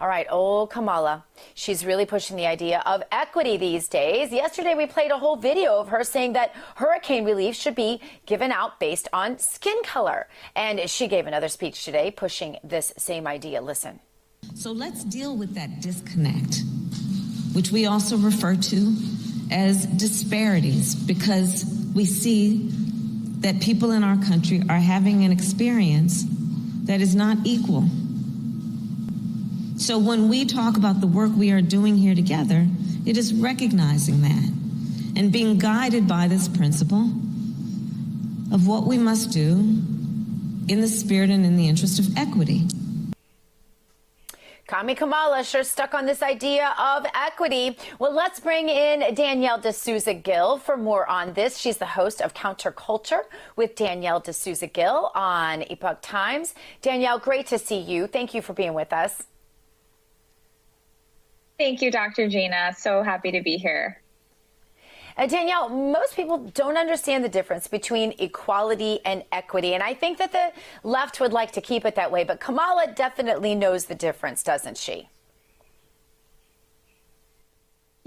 All right, old Kamala. She's really pushing the idea of equity these days. Yesterday, we played a whole video of her saying that hurricane relief should be given out based on skin color. And she gave another speech today pushing this same idea. Listen. So let's deal with that disconnect, which we also refer to as disparities, because we see that people in our country are having an experience that is not equal. So when we talk about the work we are doing here together, it is recognizing that and being guided by this principle of what we must do in the spirit and in the interest of equity. Kamala sure stuck on this idea of equity. Well, let's bring in Danielle D'Souza Gill for more on this. She's the host of Counterculture with Danielle D'Souza Gill on Epoch Times. Danielle, great to see you. Thank you for being with us. Thank you, Dr. Gina. So happy to be here. Danielle, most people don't understand the difference between equality and equity, and I think that the left would like to keep it that way, but Kamala definitely knows the difference, doesn't she?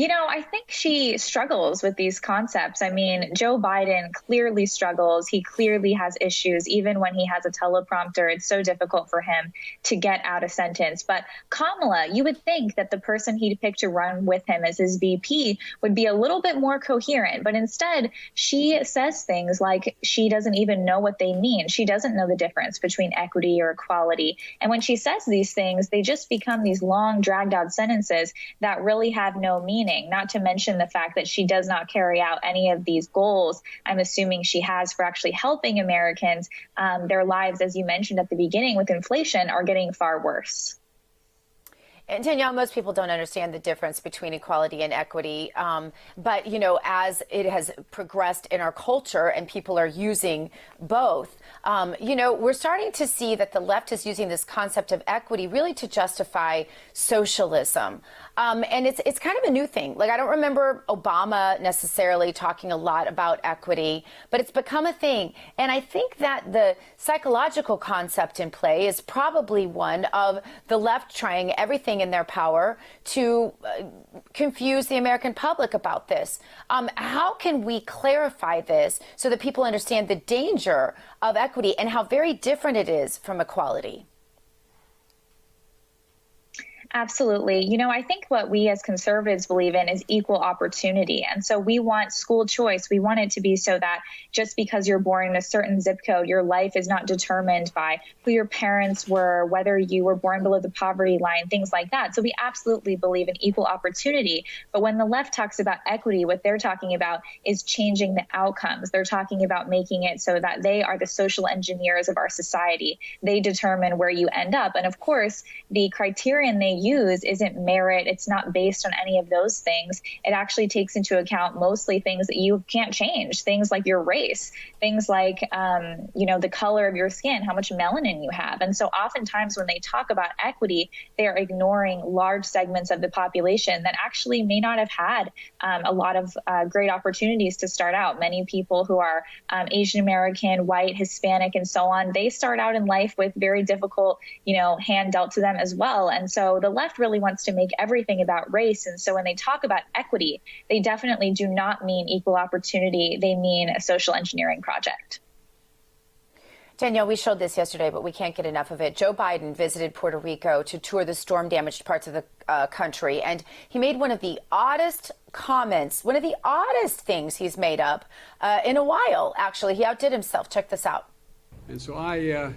You know, I think she struggles with these concepts. I mean, Joe Biden clearly struggles. He clearly has issues. Even when he has a teleprompter, it's so difficult for him to get out a sentence. But Kamala, you would think that the person he'd pick to run with him as his VP would be a little bit more coherent. But instead, she says things like she doesn't even know what they mean. She doesn't know the difference between equity or equality. And when she says these things, they just become these long, dragged out sentences that really have no meaning. Not to mention the fact that she does not carry out any of these goals I'm assuming she has for actually helping Americans. Their lives, as you mentioned at the beginning with inflation, are getting far worse. And Danielle, most people don't understand the difference between equality and equity. But, you know, as it has progressed in our culture and people are using both, you know, we're starting to see that the left is using this concept of equity really to justify socialism. And it's kind of a new thing. Like, I don't remember Obama necessarily talking a lot about equity, but it's become a thing. And I think that the psychological concept in play is probably one of the left trying everything in their power to confuse the American public about this. How can we clarify this so that people understand the danger of equity and how very different it is from equality? Absolutely. You know, I think what we as conservatives believe in is equal opportunity. And so we want school choice. We want it to be so that just because you're born in a certain zip code, your life is not determined by who your parents were, whether you were born below the poverty line, things like that. So we absolutely believe in equal opportunity. But when the left talks about equity, what they're talking about is changing the outcomes. They're talking about making it so that they are the social engineers of our society. They determine where you end up. And of course, the criterion they use isn't merit. It's not based on any of those things. It actually takes into account mostly things that you can't change, things like your race, things like, you know, the color of your skin, how much melanin you have. And so oftentimes when they talk about equity, they are ignoring large segments of the population that actually may not have had a lot of great opportunities to start out. Many people who are Asian American, white, Hispanic, and so on, they start out in life with very difficult, you know, hand dealt to them as well. And so the left really wants to make everything about race. And so when they talk about equity, they definitely do not mean equal opportunity. They mean a social engineering project. Danielle, we showed this yesterday, but we can't get enough of it. Joe Biden visited Puerto Rico to tour the storm-damaged parts of the country, and he made one of the oddest comments, one of the oddest things he's made up in a while, actually. He outdid himself. Check this out. And so I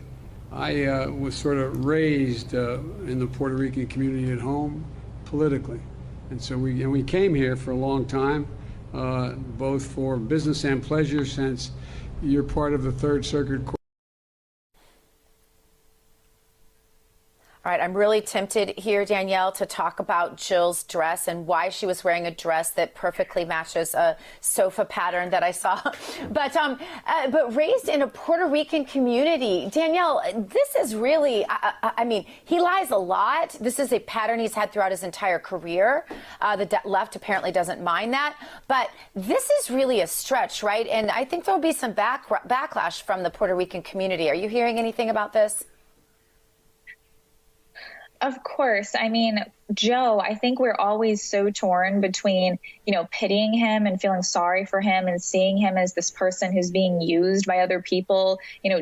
was sort of raised in the Puerto Rican community at home politically. And so we came here for a long time, both for business and pleasure, since you're part of the Third Circuit Court. All right, I'm really tempted here, Danielle, to talk about Jill's dress and why she was wearing a dress that perfectly matches a sofa pattern that I saw. But raised in a Puerto Rican community, Danielle, this is really, I mean, he lies a lot. This is a pattern he's had throughout his entire career. The left apparently doesn't mind that. But this is really a stretch, right? And I think there will be some backlash from the Puerto Rican community. Are you hearing anything about this? Of course. I mean, Joe, I think we're always so torn between, pitying him and feeling sorry for him and seeing him as this person who's being used by other people.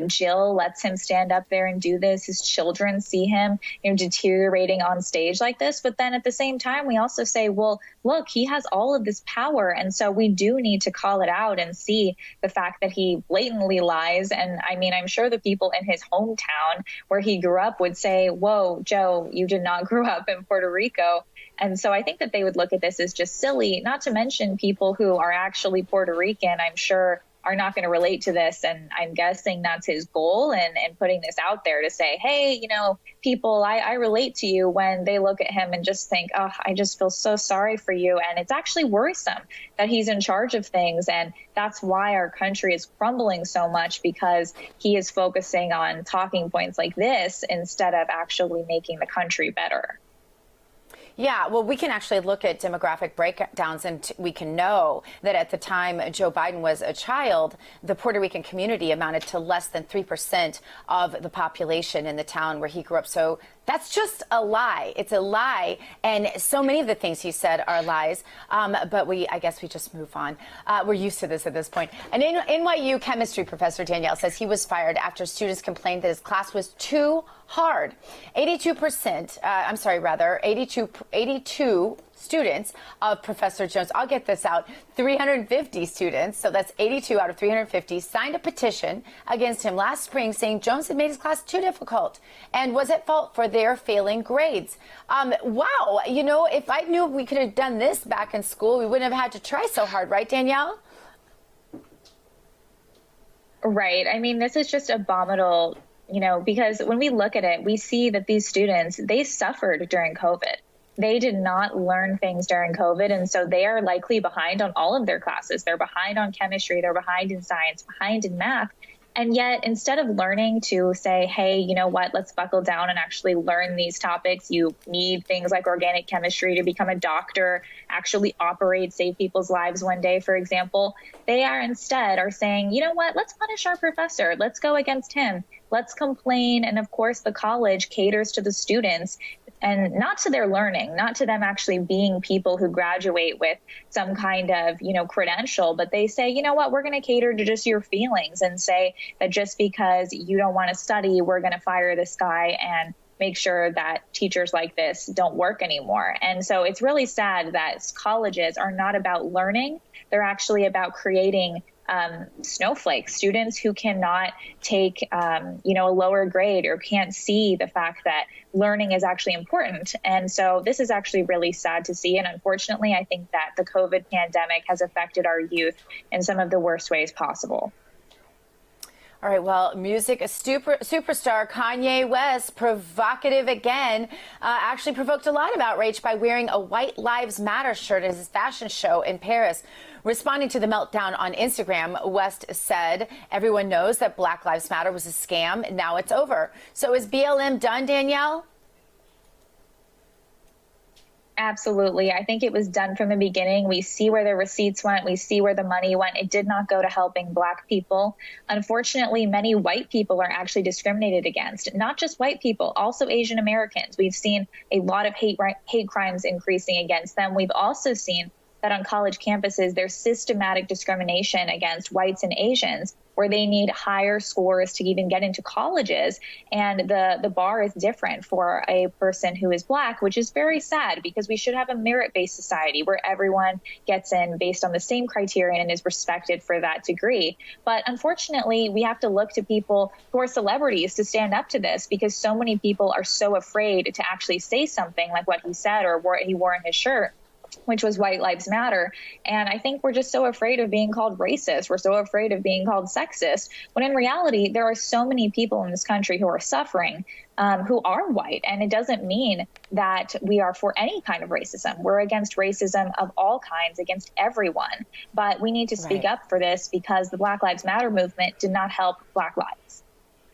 Jill lets him stand up there and do this. His children see him, deteriorating on stage like this. But then at the same time, we also say, well, look, he has all of this power. And so we do need to call it out and see the fact that he blatantly lies. And I mean, I'm sure the people in his hometown where he grew up would say, whoa, Joe, you did not grow up in Puerto Rico. And so I think that they would look at this as just silly, not to mention people who are actually Puerto Rican, I'm sure are not going to relate to this. And I'm guessing that's his goal and putting this out there to say, hey, people, I relate to you, when they look at him and just think, oh, I just feel so sorry for you. And it's actually worrisome that he's in charge of things. And that's why our country is crumbling so much, because he is focusing on talking points like this instead of actually making the country better. Yeah, well, we can actually look at demographic breakdowns, and we can know that at the time Joe Biden was a child, the Puerto Rican community amounted to less than 3% of the population in the town where he grew up. So that's just a lie. It's a lie. And so many of the things he said are lies. But I guess we just move on. We're used to this at this point. An NYU chemistry professor, Danielle, says he was fired after students complained that his class was too hard. 82 students of Professor Jones, I'll get this out, 350 students, so that's 82 out of 350, signed a petition against him last spring saying Jones had made his class too difficult and was at fault for their failing grades. Wow, if I knew we could have done this back in school, we wouldn't have had to try so hard, right, Danielle? Right. I mean, this is just abominable, because when we look at it, we see that these students, they suffered during COVID. They did not learn things during COVID, and so they are likely behind on all of their classes. They're behind on chemistry, they're behind in science, behind in math. And yet, instead of learning to say, hey, you know what, let's buckle down and actually learn these topics. You need things like organic chemistry to become a doctor, actually operate, save people's lives one day, for example. They are saying, you know what, let's punish our professor. Let's go against him. Let's complain. And of course, the college caters to the students and not to their learning, not to them actually being people who graduate with some kind of, credential, but they say, you know what, we're going to cater to just your feelings and say that just because you don't want to study, we're going to fire this guy and make sure that teachers like this don't work anymore. And so it's really sad that colleges are not about learning. They're actually about creating snowflakes, students who cannot take, a lower grade or can't see the fact that learning is actually important. And so this is actually really sad to see. And unfortunately, I think that the COVID pandemic has affected our youth in some of the worst ways possible. All right, well, music superstar Kanye West, provocative again, actually provoked a lot of outrage by wearing a White Lives Matter shirt at his fashion show in Paris. Responding to the meltdown on Instagram, West said, everyone knows that Black Lives Matter was a scam. Now it's over. So is BLM done, Danielle? Absolutely. I think it was done from the beginning. We see where the receipts went. We see where the money went. It did not go to helping Black people. Unfortunately, many white people are actually discriminated against, not just white people, also Asian Americans. We've seen a lot of hate crimes increasing against them. We've also seen that on college campuses, there's systematic discrimination against whites and Asians, where they need higher scores to even get into colleges. And the bar is different for a person who is Black, which is very sad, because we should have a merit-based society where everyone gets in based on the same criterion and is respected for that degree. But unfortunately, we have to look to people who are celebrities to stand up to this, because so many people are so afraid to actually say something like what he said or what he wore in his shirt, which was White Lives Matter. And I think we're just so afraid of being called racist. We're so afraid of being called sexist, when in reality, there are so many people in this country who are suffering, who are white. And it doesn't mean that we are for any kind of racism. We're against racism of all kinds, against everyone. But we need to speak up for this, because the Black Lives Matter movement did not help Black lives.